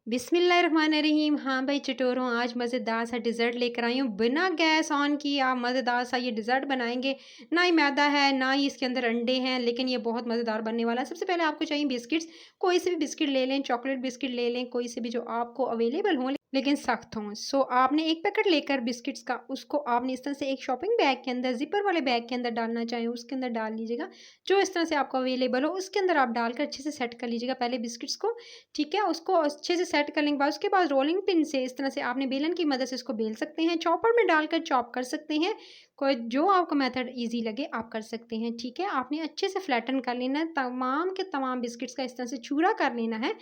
बिस्मिल्लाहिर्रहमानिर्रहीम। हाँ भाई चटोरों, आज मज़ेदार सा डिज़र्ट लेकर आई हूँ। बिना गैस ऑन किए आप मज़ेदार सा ये डिज़र्ट बनाएंगे। ना ही मैदा है, ना ही इसके अंदर अंडे हैं, लेकिन ये बहुत मज़ेदार बनने वाला है। सबसे पहले आपको चाहिए बिस्किट्स। कोई से भी बिस्किट ले लें, चॉकलेट बिस्किट ले लें, कोई से भी जो आपको अवेलेबल हों लेकिन सख्त हों। सो आपने एक पैकेट लेकर बिस्किट्स का, उसको आपने इस तरह से एक शॉपिंग बैग के अंदर, ज़िपर वाले बैग के अंदर डालना चाहें उसके अंदर डाल लीजिएगा। जो इस तरह से आपको अवेलेबल हो उसके अंदर आप डालकर अच्छे से सेट कर लीजिएगा पहले बिस्किट्स को। ठीक है, उसको अच्छे से सेट करने के बाद उसके बाद रोलिंग पिन से इस तरह से आपने बेलन की मदद से इसको बेल सकते हैं, चॉपर में डालकर चॉप कर सकते हैं। कोई जो आपको मेथड ईज़ी लगे आप कर सकते हैं। ठीक है, आपने अच्छे से फ्लैटन कर लेना है, तमाम के तमाम बिस्किट्स का इस तरह से चूरा कर लेना है।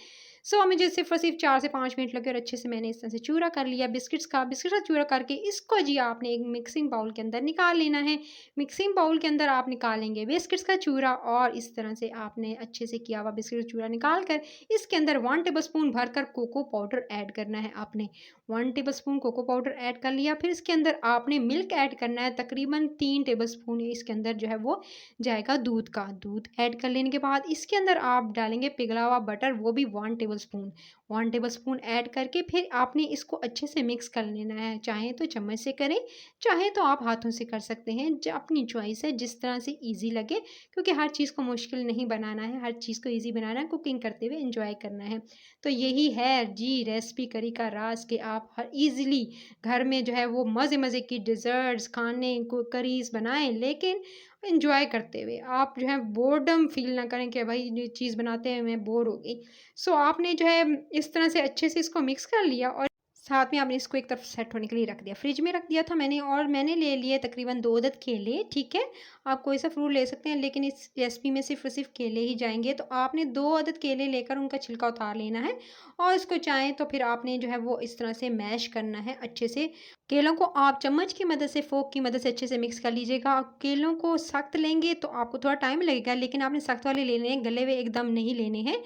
सो मुझे सिर्फ़ और सिर्फ 4 से 5 मिनट लगे और अच्छे से मैंने इस तरह से चूरा कर लिया बिस्किट्स का चूरा करके इसको जी आपने एक मिक्सिंग बाउल के अंदर निकाल लेना है। मिक्सिंग बाउल के अंदर आप निकालेंगे बिस्किट्स का चूरा और इस तरह से आपने अच्छे से किया हुआ बिस्किट का चूरा निकाल कर इसके अंदर 1 टेबलस्पून भरकर कोको पाउडर ऐड करना है आपने। 1 टेबलस्पून कोको पाउडर ऐड कर लिया, फिर इसके अंदर आपने मिल्क ऐड करना है, तकरीबन 3 टेबलस्पून इसके अंदर जो है वो जाएगा दूध का। दूध ऐड कर लेने के बाद इसके अंदर आप डालेंगे पिघला हुआ बटर, वो भी 1 टेबलस्पून। 1 टेबलस्पून ऐड करके फिर आपने इसको अच्छे से मिक्स कर लेना है। चाहें तो चम्मच से करें, चाहें तो आप हाथों से कर सकते हैं, जो अपनी चॉइस है, जिस तरह से ईज़ी लगे, क्योंकि हर चीज़ को मुश्किल नहीं बनाना है, हर चीज़ को ईज़ी बनाना है, कुकिंग करते हुए एंजॉय करना है। तो यही है जी रेसिपी करी का राज़ कि आप हर ईज़िली घर में जो है वो मज़े-मज़े की डिज़र्ट्स, खाने को करीज़ बनाएँ, लेकिन एंजॉय करते हुए। आप जो है बोरडम फ़ील ना करें कि भाई ये चीज़ बनाते हैं मैं बोर हो गई। सो आपने जो है इस तरह से अच्छे से इसको मिक्स कर लिया और साथ में आपने इसको एक तरफ सेट होने के लिए रख दिया। फ्रिज में रख दिया था मैंने और मैंने ले लिए तकरीबन 2 अदद केले, ठीक है? आप कोई सा फ्रूट ले सकते हैं, लेकिन इस रेसिपी में सिर्फ़ और सिर्फ़ केले ही जाएँगे। तो आपने 2 अदद केले लेकर उनका छिलका उतार लेना है और इसको चाहें तो फिर आपने जो है वो इस तरह से मैश करना है अच्छे से। केलों को आप चम्मच की मदद से, फ़ोर्क की मदद से अच्छे से मिक्स कर लीजिएगा। केलों को सख्त लेंगे तो आपको थोड़ा टाइम लगेगा, लेकिन आपने सख्त वाले लेने हैं, गले हुए एकदम नहीं लेने हैं।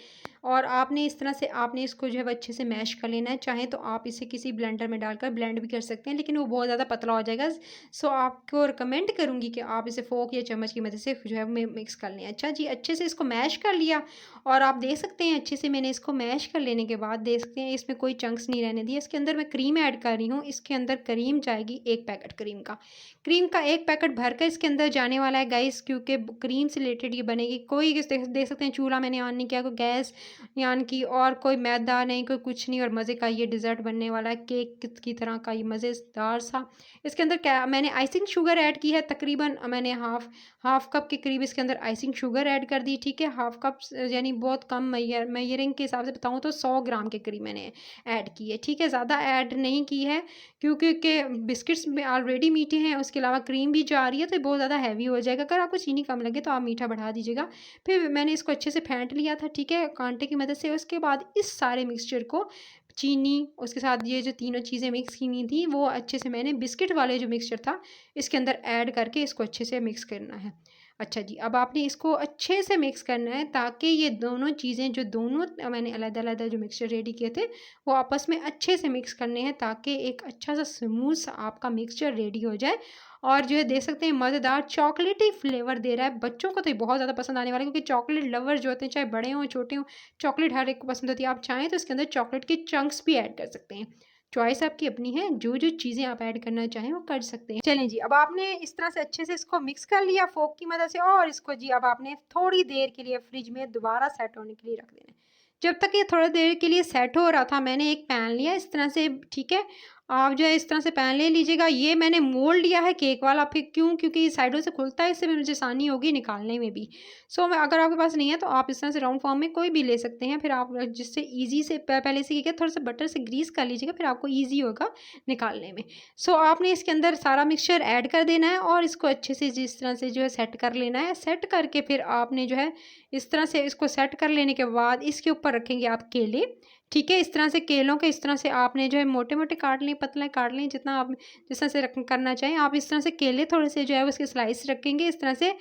और आपने इस तरह से आपने इसको जो है वो अच्छे से मैश कर लेना है। चाहें तो आप इसे किसी ब्लेंडर में डालकर ब्लेंड भी कर सकते हैं, लेकिन वो बहुत ज़्यादा पतला हो जाएगा। सो आपको रिकमेंड करूँगी कि आप इसे फ़ोर्क या चम्मच की मदद से जो है मिक्स कर लें। अच्छा जी, अच्छे से इसको मैश कर लिया और आप देख सकते हैं अच्छे से मैंने इसको मैश कर लेने के बाद देख सकते हैं इसमें कोई चंक्स नहीं रहने दिए। इसके अंदर मैं क्रीम ऐड कर रही हूँ। इसके अंदर क्रीम जाएगी 1 पैकेट क्रीम का। क्रीम का 1 पैकेट भरकर इसके अंदर जाने वाला है गाइस, क्योंकि क्रीम से रिलेटेड ये बनेगी। कोई देख सकते हैं चूल्हा मैंने ऑन नहीं किया, कोई गैस यानी कि और कोई मैदा नहीं, कोई कुछ नहीं, और मज़े का ये डिज़र्ट बनने वाला है केक की तरह का, ये मज़ेदार सा। इसके अंदर क्या मैंने आइसिंग शुगर ऐड की है, तकरीबन मैंने हाफ़ कप के करीब इसके अंदर आइसिंग शुगर ऐड कर दी, ठीक है? हाफ़ कप यानी बहुत कम मेजरिंग के हिसाब से बताऊँ तो 100 ग्राम के करीब मैंने ऐड की है, ठीक है? ज़्यादा ऐड नहीं की है क्योंकि के बिस्किट्स में ऑलरेडी मीठे हैं, उसके अलावा क्रीम भी जा रही है तो ये बहुत ज़्यादा हैवी हो जाएगा। अगर आपको चीनी कम लगे तो आप मीठा बढ़ा दीजिएगा। फिर मैंने इसको अच्छे से फेंट लिया था, ठीक है, कांटे की मदद से। उसके बाद इस सारे मिक्सचर को चीनी, उसके साथ ये जो तीनों चीज़ें मिक्स की हुई थी वो अच्छे से मैंने बिस्किट वाले जो मिक्सचर था इसके अंदर ऐड करके इसको अच्छे से मिक्स करना है। अच्छा जी, अब आपने इसको अच्छे से मिक्स करना है ताकि ये दोनों चीज़ें जो दोनों मैंने अलग-अलग जो मिक्सचर रेडी किए थे वो आपस में अच्छे से मिक्स करने हैं ताकि एक अच्छा सा स्मूथ सा आपका मिक्सचर रेडी हो जाए। और जो है देख सकते हैं मज़ेदार चॉकलेटी फ्लेवर दे रहा है। बच्चों को तो ये बहुत ज़्यादा पसंद आने वाला है, क्योंकि चॉकलेट लवर जो होते हैं, चाहे बड़े हों छोटे हों, चॉकलेट हर एक को पसंद होती है। आप चाहें तो इसके अंदर चॉकलेट के चंक्स भी ऐड कर सकते हैं। चॉइस आपकी अपनी है, जो चीज़ें आप ऐड करना चाहें वो कर सकते हैं। चलें जी, अब आपने इस तरह से अच्छे से इसको मिक्स कर लिया फ़ोर्क की मदद से और इसको जी अब आपने थोड़ी देर के लिए फ्रिज में दोबारा सेट होने के लिए रख देना है। जब तक ये थोड़ी देर के लिए सेट हो रहा था मैंने एक पैन लिया इस तरह से, ठीक है? आप जो है इस तरह से पैन ले लीजिएगा। ये मैंने मोल्ड लिया है केक वाला, फिर क्यों? क्योंकि ये साइडों से खुलता है, इससे भी मुझे आसानी होगी निकालने में भी। सो मैं अगर आपके पास नहीं है तो आप इस तरह से राउंड फॉर्म में कोई भी ले सकते हैं। फिर आप जिससे ईज़ी से पहले से क्या थोड़ा-सा बटर से ग्रीस कर लीजिएगा, फिर आपको ईज़ी होगा निकालने में। सो आपने इसके अंदर सारा मिक्सचर ऐड कर देना है और इसको अच्छे से जिस तरह से जो है सेट कर लेना है। सेट करके फिर आपने जो है इस तरह से इसको सेट कर लेने के बाद इसके ऊपर रखेंगे आप केले, ठीक है? इस तरह से केलों के इस तरह से आपने जो है मोटे-मोटे काट लें, पतले काट लें, जितना आप जिस तरह से करना चाहें। आप इस तरह से केले थोड़े से जो है उसके स्लाइस रखेंगे। इस तरह से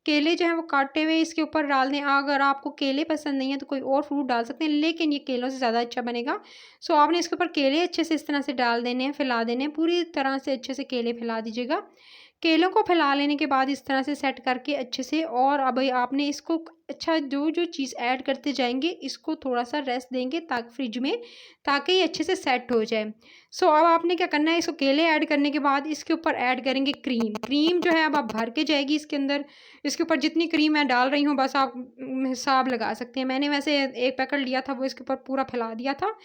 केले जो हैं वो काटे हुए इसके ऊपर डाल दें। अगर आपको केले पसंद नहीं है तो कोई और फ्रूट डाल सकते हैं, लेकिन ये केलों से ज़्यादा अच्छा बनेगा। सो आपने इसके ऊपर केले अच्छे से इस तरह से डाल देने हैं, फैला देने हैं, पूरी तरह से अच्छे से केले फैला दीजिएगा। केलों को फैला लेने के बाद इस तरह से सेट करके अच्छे से, और अब आपने इसको अच्छा जो चीज़ ऐड करते जाएँगे इसको थोड़ा-सा रेस्ट देंगे ताकि फ्रिज में, ताकि ये अच्छे से सेट हो जाए। सो अब आपने क्या करना है, इसको केले ऐड करने के बाद इसके ऊपर ऐड करेंगे क्रीम। क्रीम जो है अब आप भर के जाएगी इसके अंदर। इसके ऊपर जितनी क्रीम मैं डाल रही हूँ बस आप हिसाब लगा सकते हैं। मैंने वैसे 1 पैकेट लिया था, वो इसके ऊपर पूरा फैला दिया था।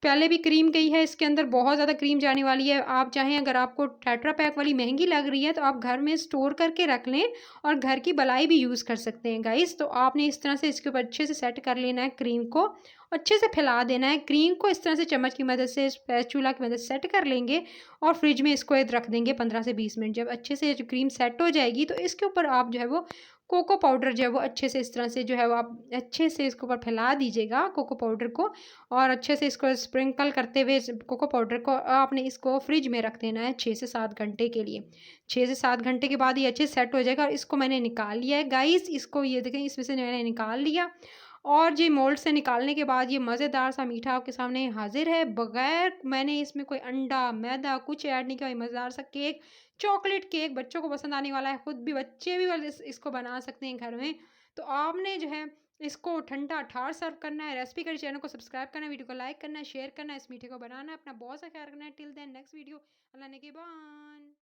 पहले भी क्रीम गई है इसके अंदर, बहुत ज़्यादा क्रीम जाने वाली है। आप चाहें, अगर आपको टेट्रा पैक वाली महँगी लग रही है तो आप घर में स्टोर करके रख लें और घर की बलाई भी यूज़ कर सकते हैं गाइस। तो आपने इस तरह से इसके ऊपर अच्छे से सेट कर लेना है क्रीम को, अच्छे से फैला देना है। क्रीम को इस तरह से चम्मच की मदद से, स्पैचुला की मदद से सेट कर लेंगे और फ्रिज में इसको रख देंगे 15 से 20 मिनट। जब अच्छे से जो क्रीम सेट हो जाएगी तो इसके ऊपर आप जो है वो कोको पाउडर जो है वो अच्छे से इस तरह से जो है वो आप अच्छे से इसके ऊपर फैला दीजिएगा कोको पाउडर को, और अच्छे से इसको स्प्रिंकल करते हुए इस कोको पाउडर को आपने इसको फ्रिज में रख देना है 6 से 7 घंटे के लिए। 6 से 7 घंटे के बाद ये अच्छे से सेट हो जाएगा और इसको मैंने निकाल लिया है गाइस। इसको ये देखें, इसमें से मैंने निकाल लिया और ये मोल्ड से निकालने के बाद ये मज़ेदार सा मीठा आपके सामने हाज़िर है। बगैर मैंने इसमें कोई अंडा, मैदा कुछ ऐड नहीं किया। ये मज़ेदार सा केक, चॉकलेट केक बच्चों को पसंद आने वाला है। खुद भी बच्चे भी वाले इसको बना सकते हैं घर में। तो आपने जो है इसको ठंडा ठार सर्व करना है। रेसिपी करी चैनल को सब्सक्राइब करना है, वीडियो को लाइक करना है, शेयर करना है, इस मीठे को बनाना है, अपना बहुत सा ख्याल रखना है। टिल देन नेक्स्ट वीडियो, अल्लाह ने के बान।